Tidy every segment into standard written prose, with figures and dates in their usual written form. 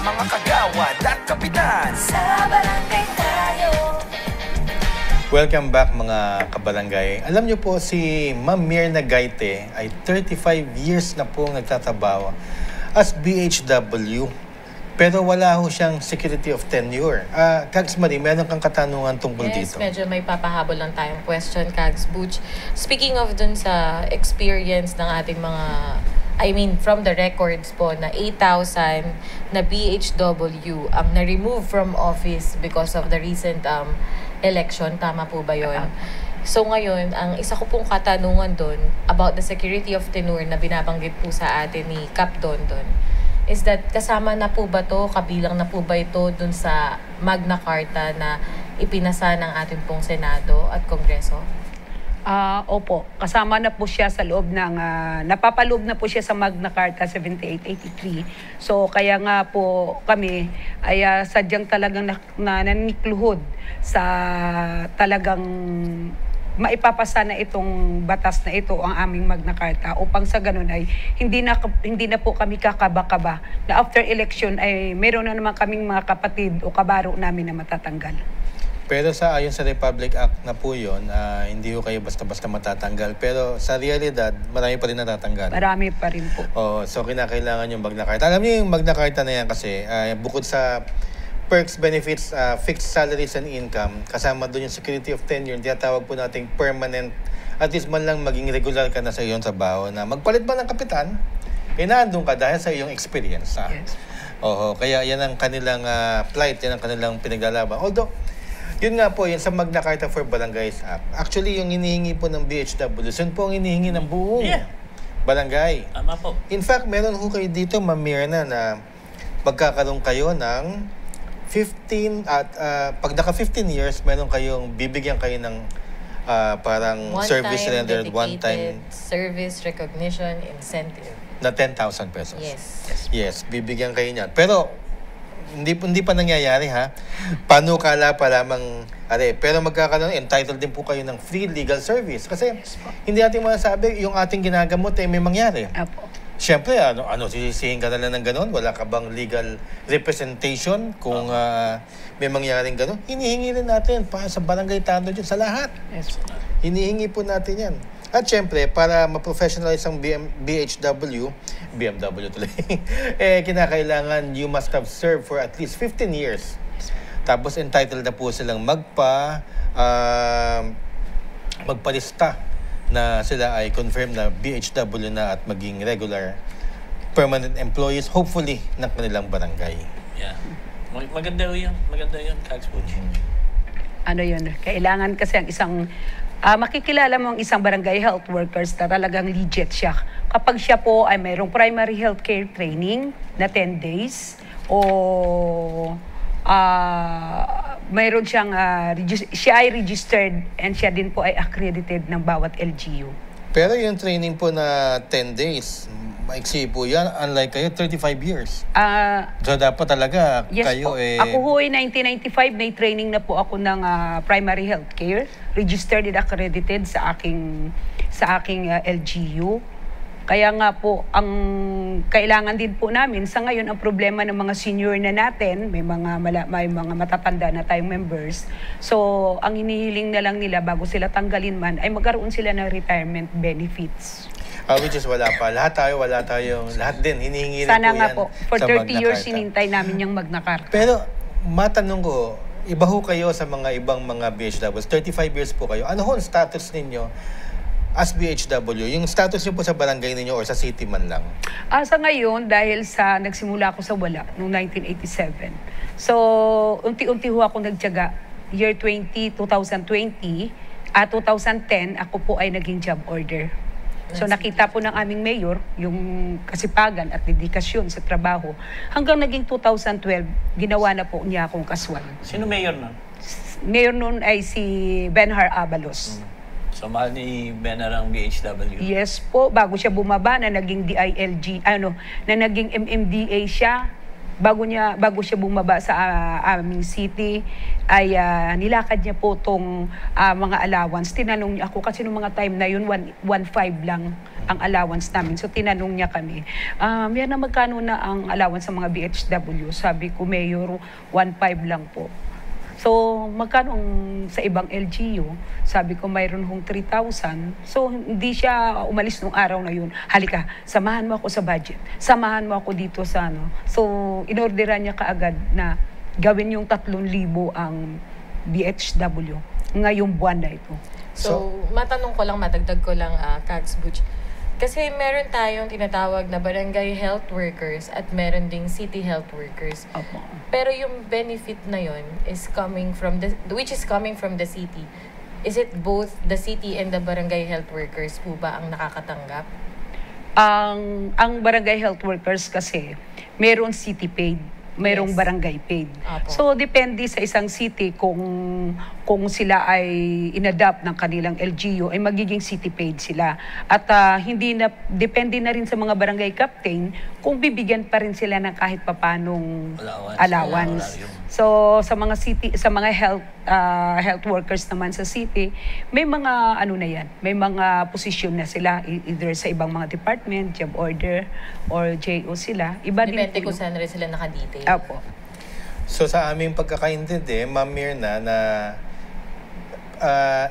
mga kagawad at kapitan. Sa barangay tayo. Welcome back mga kabarangay. Alam niyo po si Ma'am Myrna Gaite ay 35 years na po nagtatrabaho as BHW. Pero wala ho siyang security of tenure. Kags Marie, meron kang katanungan tungkol Yes, dito. medyo may papahabol lang tayong question, Kags Butch. Speaking of dun sa experience ng ating mga, from the records po na 8,000 na BHW ang na-remove from office because of the recent election. Tama po ba yun? So ngayon, ang isa ko pong katanungan doon about the security of tenure na binabanggit po sa atin ni Cap Dondon is that kasama na po ba to, kabilang na po ba ito dun sa Magna Carta na ipinasa ng ating pong Senado at Kongreso? Opo, kasama na po siya sa loob ng, napapaloob na po siya sa Magna Carta 7883. So kaya nga po kami ay sadyang talagang nanikluhod sa talagang maipapasa na itong batas na ito ang aming Magna Carta upang sa ganun ay hindi na po kami kakaba-kaba na after election ay meron na naman kaming mga kapatid o kabaro namin na matatanggal. Pero ayon sa Republic Act na po yun, hindi ho kayo basta-basta matatanggal. Pero sa realidad, marami pa rin natatanggal. Marami pa rin po. So kinakailangan yung Magna Carta. Alam niyo yung Magna Carta na yan kasi bukod sa perks, benefits, fixed salaries and income, kasama doon yung security of tenure, tinatawag po nating permanent, at least man lang maging regular ka na sa iyong trabaho na magpalit ba ng kapitan, nandun ka dahil sa iyong experience. Yes. Kaya yan ang kanilang plight, yan ang kanilang pinaglalaban. Although, yun nga po, yun sa Magna Carta for Barangays Act. Actually, yung hinihingi po ng BHW, yun po ang hinihingi ng buong barangay. Tama po. In fact, meron ho kayo dito, Ma'am Myrna, na magkakaroon kayo ng 15 at pag naka 15 years, meron kayong bibigyan kayo ng parang service rendered one-time service recognition incentive na 10,000 pesos. Yes. Yes, bibigyan kayo niyan. Pero hindi pa nangyayari ha. Panukala pa lamang pero magkakaroon, entitled din po kayo ng free legal service kasi hindi natin masasabi yung ating ginagamot ay may mangyari. Apo. Siyempre, sisisihin ka na lang ng gano'n? Wala ka bang legal representation kung may mangyaring gano'n? Hinihingi rin natin para sa barangay tanod yun, sa lahat. Yes. Hinihingi po natin yan. At siyempre, para ma-professionalize ang BMW tuloy, kinakailangan you must have served for at least 15 years. Tapos entitled na po silang magpalista na sila ay confirm na BHW na at maging regular permanent employees, hopefully, ng kanilang barangay. Yeah. Maganda yun. Maganda yun, Kags Butch. Ano yun? Kailangan kasi ang isang, makikilala mo ang isang barangay health workers na talagang legit siya. Kapag siya po ay mayroong primary health care training na 10 days o mayroon siyang, siya ay registered and siya din po ay accredited ng bawat LGU. Pero yung training po na 10 days, maiksi po yan, unlike kayo, 35 years. So dapat talaga Yes kayo po. Ako ho ay 1995, may training na po ako ng primary health care, registered and accredited sa aking LGU. Kaya nga po, ang kailangan din po namin, sa ngayon, ang problema ng mga senior na natin, may mga matatanda na tayong members. So, ang hinihiling na lang nila bago sila tanggalin man, ay magkaroon sila ng retirement benefits. Which is wala pa. Lahat din, hinihingi rin Sana po nga yan po, for sa 30 Magna years, Carta. sinintay namin yung Magna Carta. Pero, matanong ko, iba ho kayo sa mga ibang mga BHWs. 35 years po kayo. Ano ho ang status ninyo as BHW? Yung status niyo po sa barangay ninyo or sa city man lang? Sa ngayon, dahil sa nagsimula ako sa wala noong 1987. So, unti-unti ho ako nagtiyaga. Year 2020, 2010, ako po ay naging job order. So nakita po ng aming mayor yung kasipagan at dedikasyon sa trabaho. Hanggang naging 2012, ginawa na po niya akong kaswan. Sino mayor nun? Mayor nun ay si Benhar Abalos. So, mahal ni Benar ang BHW. Yes po, bago siya bumaba na naging DILG, na naging MMDA siya, bago siya bumaba sa aming city, ay nilakad niya po tong mga allowance. Tinanong niya ako kasi noong mga time na yun, 1.5 lang ang allowance namin. So tinanong niya kami, yan na magkano na ang allowance sa mga BHW? Sabi ko, Mayor, 1.5 lang po. So, magkano sa ibang LGU? Sabi ko, mayroon hong 3,000. So, hindi siya umalis nung araw na yun. Halika, samahan mo ako sa budget. Samahan mo ako dito sa ano. So, inorderan niya kaagad na gawin yung 3,000 ang BHW ngayong buwan na ito. So, matanong ko lang, matagdag ko lang, Kags Butch. Kasi meron tayong tinatawag na barangay health workers at meron ding city health workers. Opo. Pero yung benefit na yon is coming from which is coming from the city. Is it both the city and the barangay health workers po ba ang nakakatanggap? Ang barangay health workers kasi, meron city paid, merong Yes. barangay paid. Apo. So, depende sa isang city kung sila ay inadapt ng kanilang LGU, ay magiging city paid sila. At depende na rin sa mga barangay captain kung bibigyan pa rin sila ng kahit papanong allowance. So, sa mga health workers naman sa city, may mga may mga posisyon na sila, either sa ibang mga department, job order, or JO sila. Iba din Depende po kung saan rin sila nakadetail. Apo. So sa aming pagkakaintindi, Ma'am Mirna, na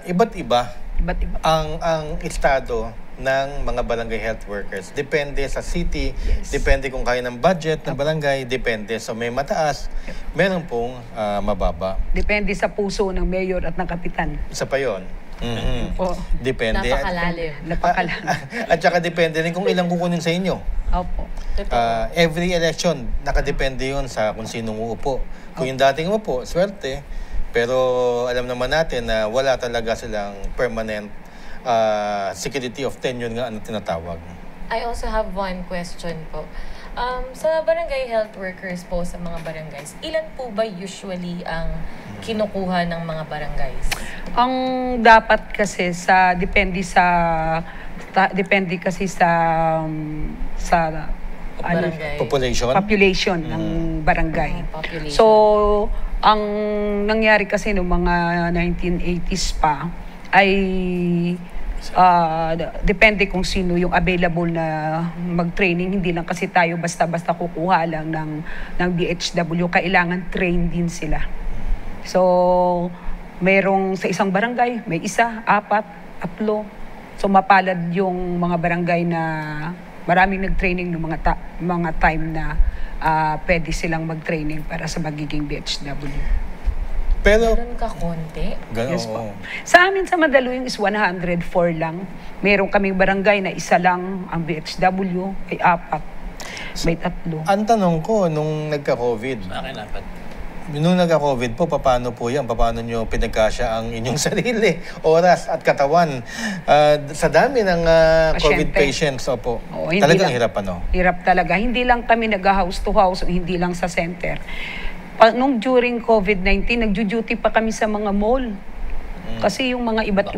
iba't iba Iba't iba. ang estado ng mga barangay health workers. Depende sa city, depende kung kaya ng budget ng barangay, depende. So may mataas, meron pong mababa. Depende sa puso ng mayor at ng kapitan. Isa pa yun. Mhm. Opo. Depende. Napakalalim. Napakalaan. At saka depende rin kung ilang kukunin sa inyo. Opo. Totoo. Every election, nakadepende yun sa kung sinong uupo. Kung yung dating umupo, swerte. Pero alam naman natin na wala talaga silang permanent security of tenure nga ang tinatawag. I also have one question po. Sa barangay health workers po sa mga barangays, ilan po ba usually ang kinukuha ng mga barangays? Ang dapat kasi depende kasi sa Barangay. Population. ng barangay. Population. So, ang nangyari kasi noong mga 1980s pa ay depende kung sino yung available na mag-training. Hindi lang kasi tayo basta-basta kukuha lang ng BHW. Kailangan train din sila. So, merong sa isang barangay, may 1, 4, 3. So, mapalad yung mga barangay na maraming nag-training ng mga time na pwede silang mag-training para sa magiging BHW. Pero, Ganun ka konti? Yes po. oo. Sa amin sa Mandaluyong is 104 lang. Meron kaming barangay na 1 lang ang BHW, ay 4. May 3. Ang tanong ko, nung nagka-COVID, Sa akin, apat. nung nagka-COVID po, paano po yan? Paano nyo pinagkasya ang inyong sarili, oras at katawan? Sa dami ng COVID Pasyente. patients, opo. Oo, hindi Talagang lang. hirap, ano? Hirap talaga. Hindi lang kami nag-house to house, hindi lang sa center. Nung during COVID-19, nagjo-duty pa kami sa mga mall. Kasi yung mga iba't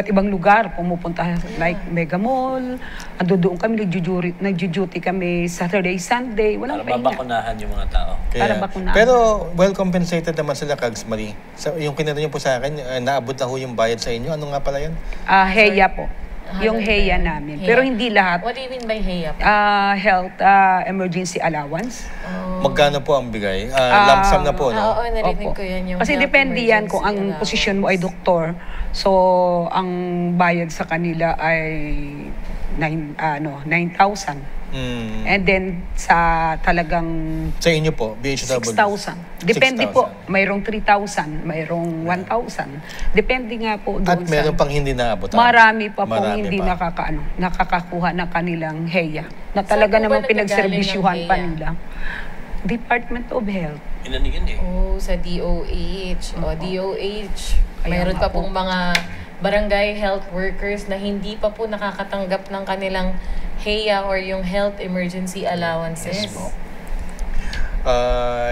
ibang lugar pumupunta, like Mega Mall, doon kami nagjo-duty kami Saturday, Sunday, walang Para pahinga. babakunahan yung mga tao. Para bakunahan. Pero well compensated naman sila, Kags Marie. So, yung kinito niyo po sa akin, naabot na ho yung bayad sa inyo. Ano nga pala yan? Heya po. Yung heya namin. Heya. Pero hindi lahat. What do you mean by heya po? Health emergency allowance. Magkano po ang bigay? Lump sum na po, no? Oo, narinig Opo. ko yan yung Kasi health depende yan kung ang emergency posisyon mo ay doktor. So, ang bayad sa kanila ay 9,000. Mm. And then, sa talagang Sa inyo po, BHW? 6,000. Depende 6,000. po. Mayroong 3,000, mayroong 1,000. Depende nga po At doon meron sa... pang hindi naabot. Marami pa pong Marami hindi pa. nakakakuha ng kanilang heya. Na talaga Saan po ba namang pinagserbisyuhan nanggagaling pa ang nila. Department of Health. Inanigan eh. Oh, sa DOH. O, DOH. Kaya Mayroon nga pa po. pong mga barangay health workers na hindi pa po nakakatanggap ng kanilang HEA or yung health emergency allowances.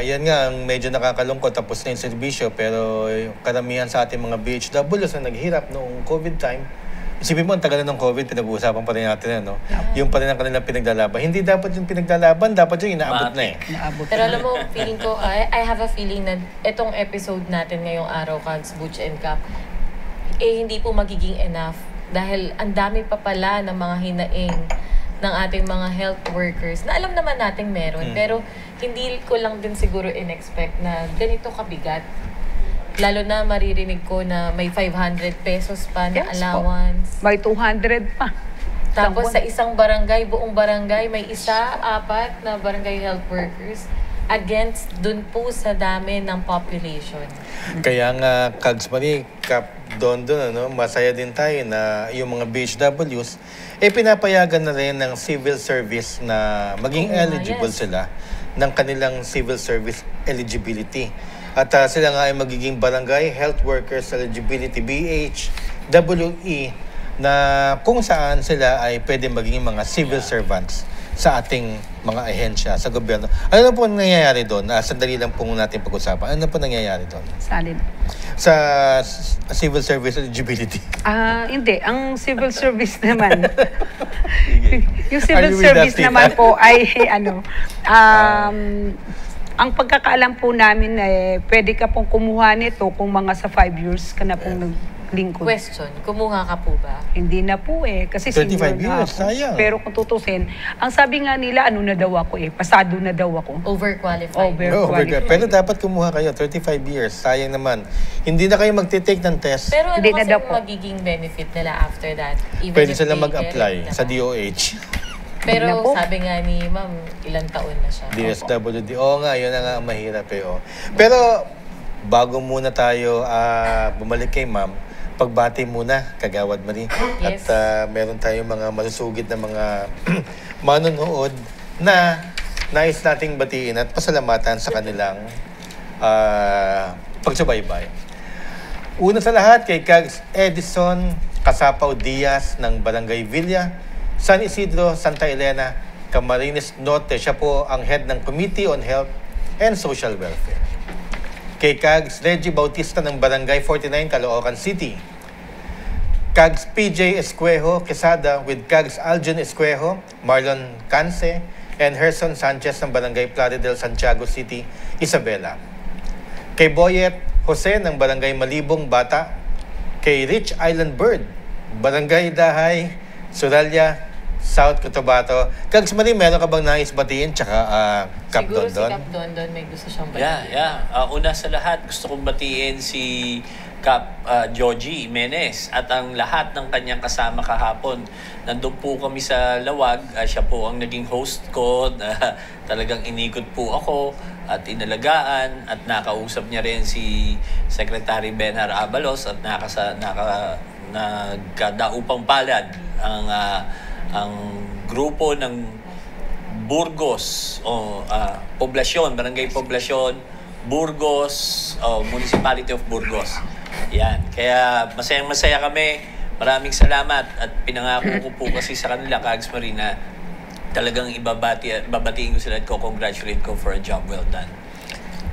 Yan nga, ang medyo nakakalungkot, tapos na yung serbisyo, pero yung karamihan sa ating mga BHWs na naghirap noong COVID time, isipin mo, ang tagal na ng COVID, pinag-uusapan pa rin natin, ano? Yung pa rin ang kanilang pinaglalaban. Hindi dapat yung pinaglalaban, dapat yung inaabot na eh. Naabot Pero na. alam mo, feeling ko, I have a feeling na itong episode natin ngayong araw, Kags, Butch and Cap, hindi po magiging enough Dahil ang dami pa pala ng mga hinaing ng ating mga health workers na alam naman nating meron. Pero hindi ko lang din siguro in-expect na ganito kabigat. Lalo na maririnig ko na may 500 pesos pa na Yes po. allowance. May 200 pa. Tapos sa isang barangay, buong barangay, may isa, apat na barangay health workers against dun po sa dami ng population. Kaya nga, Kags Marie, Kap Dondon, ano, masaya din tayo na yung mga BHWs, pinapayagan na rin ng civil service na maging Oo nga, eligible yes. sila ng kanilang civil service eligibility. At sila nga ay magiging barangay health workers eligibility, BHWE, na kung saan sila ay pwede maging mga civil servants sa ating mga ahensya sa gobyerno. Ano na po nangyayari doon? Sandali lang po natin pag-usapan. Ano na po nangyayari doon? Salin. Sa civil service eligibility. Hindi. Ang civil service naman, yung Are civil you with service us, Tita? naman po ay ang pagkakaalam po namin pwede ka pong kumuha nito kung mga sa 5 years ka na pong naglingkod. Question, kumuha ka po ba? Hindi na po kasi 35 senior na years, ako. sayang. Pero kung tutusin, ang sabi nga nila, ano na daw ako pasado na daw ako. Overqualified. Qualified. Pero dapat kumuha kayo, 35 years. Sayang naman. Hindi na kayo magtitake ng test. Pero ano Hindi na kasi daw yung po. magiging benefit nila after that? Even Pwede if sila they mag-apply get it sa naman. DOH. Pero Hindi na po. sabi nga ni ma'am, ilang taon na siya. DSWD. Oo nga, yun na nga ang mahirap Pero bago muna tayo bumalik kay ma'am, pagbati muna, Kagawad Marie. Yes. At meron tayong mga masusugid na mga manonood na nais nating batiin at pasalamatan sa kanilang pagsubaybay. Una sa lahat, kay Kags Edison Kasapaw Diaz ng Barangay Villa, San Isidro, Santa Elena, Camarines Norte. Siya po ang head ng Committee on Health and Social Welfare. Kay Kags Reggie Bautista ng Barangay 49, Caloocan City. Kags PJ Escuejo Quesada with Kags Aljon Escuejo, Marlon Canse, and Herson Sanchez ng Barangay Plaridel, Santiago City, Isabela. Kay Boyet Jose ng Barangay Malibong, Bata. Kay Rich Island Bird, Barangay Dahay, Suralia, South Cotabato. Kags Marie, meron ka bang nais batiin? Tsaka Kap Siguro si Dondon? Kap Dondon may gusto siyang batiin. Una sa lahat, gusto kong batiin si Kap Joji Jimenez at ang lahat ng kanyang kasama kahapon. Nandun po kami sa Lawag. Siya po ang naging host ko. Talagang inikot po ako at inalagaan at nakausap niya rin si Secretary Benhar Abalos at nagkadaupang palad ang grupo ng Burgos o Poblasyon, Barangay Poblasyon, Burgos, Municipality of Burgos. Yan. Kaya masayang-masaya kami. Maraming salamat at pinangako ko po kasi sa kanila, Kags Marina, talagang babatiin ko sila at congratulate ko for a job well done.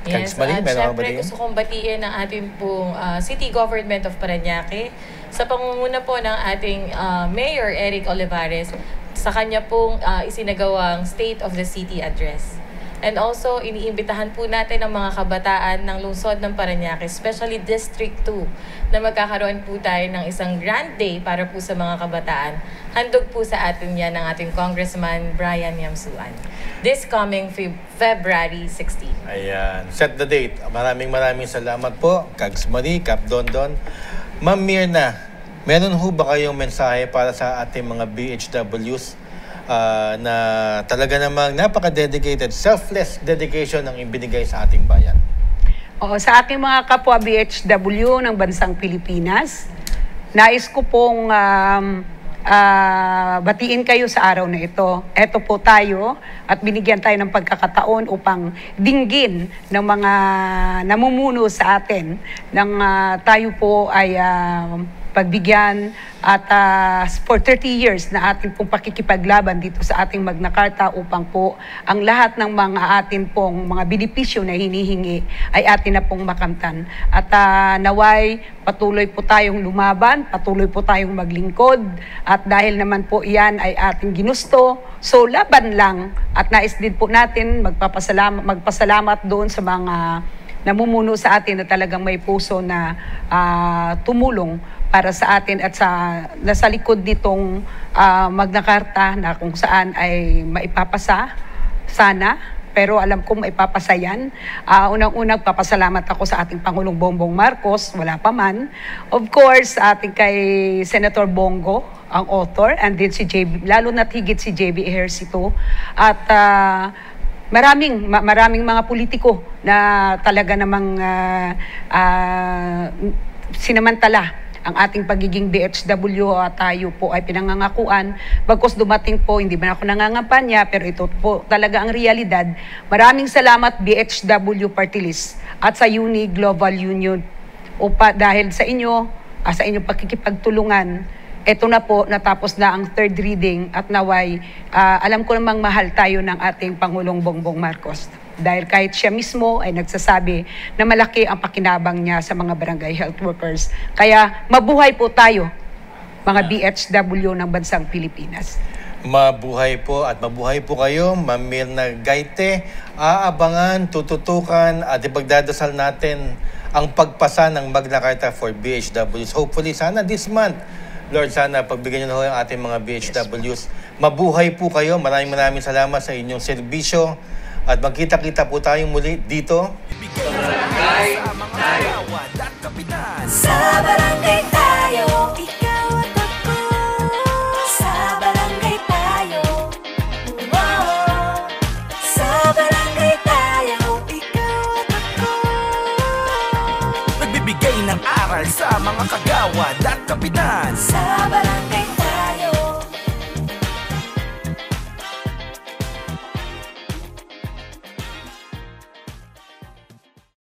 Yes, Kags Marie, at meron ka syempre batiin? gusto kong batiin ang ating pong City Government of Parañaque sa pangunguna po ng ating Mayor Eric Olivares sa kanya pong isinagawang State of the City Address. And also, iniimbitahan po natin ang mga kabataan ng lungsod ng Parañaque, especially District 2, na magkakaroon po tayo ng isang grand day para po sa mga kabataan. Handog po sa atin yan ng ating Congressman Brian Yamsuan. This coming February 16. Ayan. Set the date. Maraming salamat po, Kags Marie, Kap Dondon. Ma'am Mirna, meron ho ba kayong mensahe para sa ating mga BHWs na talaga namang napaka-dedicated, selfless dedication ang ibinigay sa ating bayan? Oo, sa aking mga kapwa BHW ng bansang Pilipinas, nais ko pong batiin kayo sa araw na ito. Eto po tayo at binigyan tayo ng pagkakataon upang dinggin ng mga namumuno sa atin nang tayo po ay pagbigyan at for 30 years na ating pong pakikipaglaban dito sa ating Magna Carta upang po ang lahat ng mga atin pong mga benepisyo na hinihingi ay atin na pong makamtan. At naway patuloy po tayong lumaban, patuloy po tayong maglingkod at dahil naman po iyan ay ating ginusto, so laban lang at nais din po natin magpasalamat doon sa mga namumuno sa atin na talagang may puso na tumulong para sa atin at sa nasa likod nitong Magna Carta na kung saan ay maipapasa sana. Pero alam ko maipapasa yan. Unang-unang papasalamat ako sa ating Pangulong Bongbong Marcos, wala pa man. Of course, sa ating kay Senator Bongo, ang author, and then si JB, lalo na't higit si JB Ejercito. At maraming mga politiko na talaga namang sinamantala ang ating pagiging BHW at tayo po ay pinangangakuan. Bagkus dumating po, hindi man ako nangangampanya, pero ito po talaga ang realidad. Maraming salamat BHW Party List at sa UNI Global Union. Dahil sa inyong pakikipagtulungan, ito na po, natapos na ang third reading at naway, alam ko namang mahal tayo ng ating Pangulong Bongbong Marcos. Dahil kahit siya mismo ay nagsasabi na malaki ang pakinabang niya sa mga barangay health workers. Kaya mabuhay po tayo, mga BHW ng bansang Pilipinas. Mabuhay po at mabuhay po kayo, Ma'am Mirna Gaite. Aabangan, tututukan at ipagdadasal natin ang pagpasa ng Magna Carta for BHWs. Hopefully, sana this month, Lord, sana pagbigyan niyo na ang ating mga BHWs. Mabuhay po kayo. Maraming salamat sa inyong serbisyo. At magkita-kita po tayong muli dito. Sa barangay tayo, ikaw at ako. Sa barangay tayo, sa barangay tayo, ikaw at ako. Nagbibigay ng aral sa mga kagawad at kapitan. Sa barangay